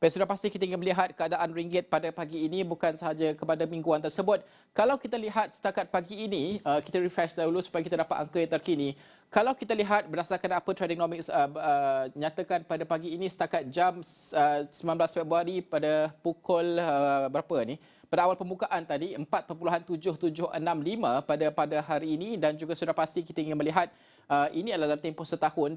Baik, sudah pasti kita ingin melihat keadaan ringgit pada pagi ini bukan sahaja kepada mingguan tersebut. Kalau kita lihat setakat pagi ini, kita refresh dahulu supaya kita dapat angka yang terkini. Kalau kita lihat berdasarkan apa Tradingnomics nyatakan pada pagi ini setakat jam 19 Februari pada pukul berapa ni? Pada awal pembukaan tadi 4.7765 pada hari ini, dan juga sudah pasti kita ingin melihat ini adalah dalam tempoh setahun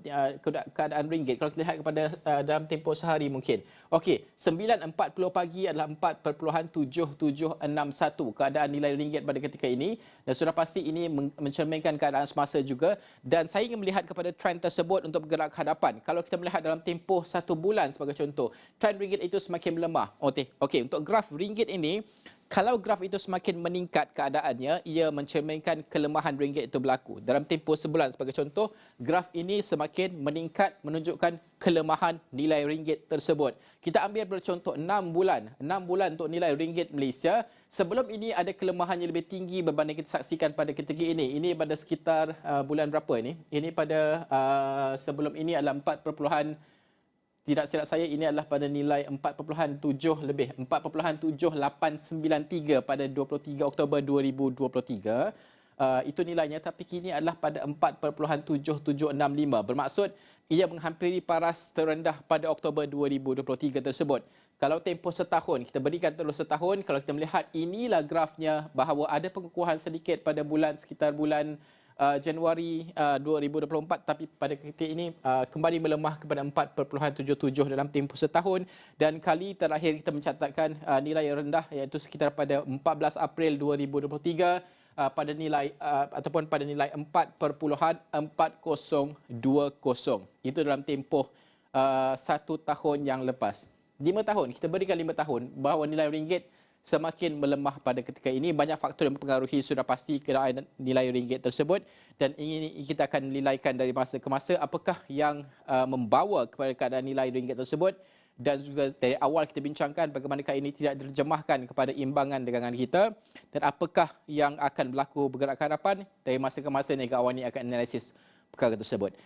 keadaan ringgit. Kalau kita lihat kepada dalam tempoh sehari mungkin. Okey, 9.40 pagi adalah 4.7761 keadaan nilai ringgit pada ketika ini, dan sudah pasti ini mencerminkan keadaan semasa juga, dan saya ingin melihat kepada trend tersebut untuk bergerak ke hadapan. Kalau kita melihat dalam tempoh 1 bulan sebagai contoh, trend ringgit itu semakin melemah. Okey, untuk graf ringgit ini, kalau graf itu semakin meningkat keadaannya, ia mencerminkan kelemahan ringgit itu berlaku. Dalam tempoh sebulan sebagai contoh, graf ini semakin meningkat menunjukkan kelemahan nilai ringgit tersebut. Kita ambil bercontoh 6 bulan. 6 bulan untuk nilai ringgit Malaysia. Sebelum ini ada kelemahan yang lebih tinggi berbanding kita saksikan pada ketika ini. Ini pada sekitar bulan berapa ini? Ini pada sebelum ini adalah 4, tidak silap saya ini adalah pada nilai 4.7 lebih, 4.7893 pada 23 Oktober 2023. Itu nilainya, tapi kini adalah pada 4.7765. Bermaksud ia menghampiri paras terendah pada Oktober 2023 tersebut. Kalau tempoh setahun, kita berikan terus setahun, kalau kita melihat inilah grafnya bahawa ada pengukuhan sedikit pada sekitar bulan Januari 2024, tapi pada ketika ini kembali melemah kepada 4.77 dalam tempoh setahun, dan kali terakhir kita mencatatkan nilai yang rendah iaitu sekitar pada 14 April 2023 pada nilai ataupun pada nilai 4.4020. Itu dalam tempoh 1 tahun yang lepas. 5 tahun, kita berikan 5 tahun bahawa nilai ringgit semakin melemah pada ketika ini. Banyak faktor yang mempengaruhi sudah pasti keadaan nilai ringgit tersebut, dan ini kita akan nilaikan dari masa ke masa apakah yang membawa kepada keadaan nilai ringgit tersebut, dan juga dari awal kita bincangkan bagaimanakah ini tidak diterjemahkan kepada imbangan dagangan kita, dan apakah yang akan berlaku bergerak ke hadapan dari masa ke masa. Negara awal ini akan analisis perkara tersebut.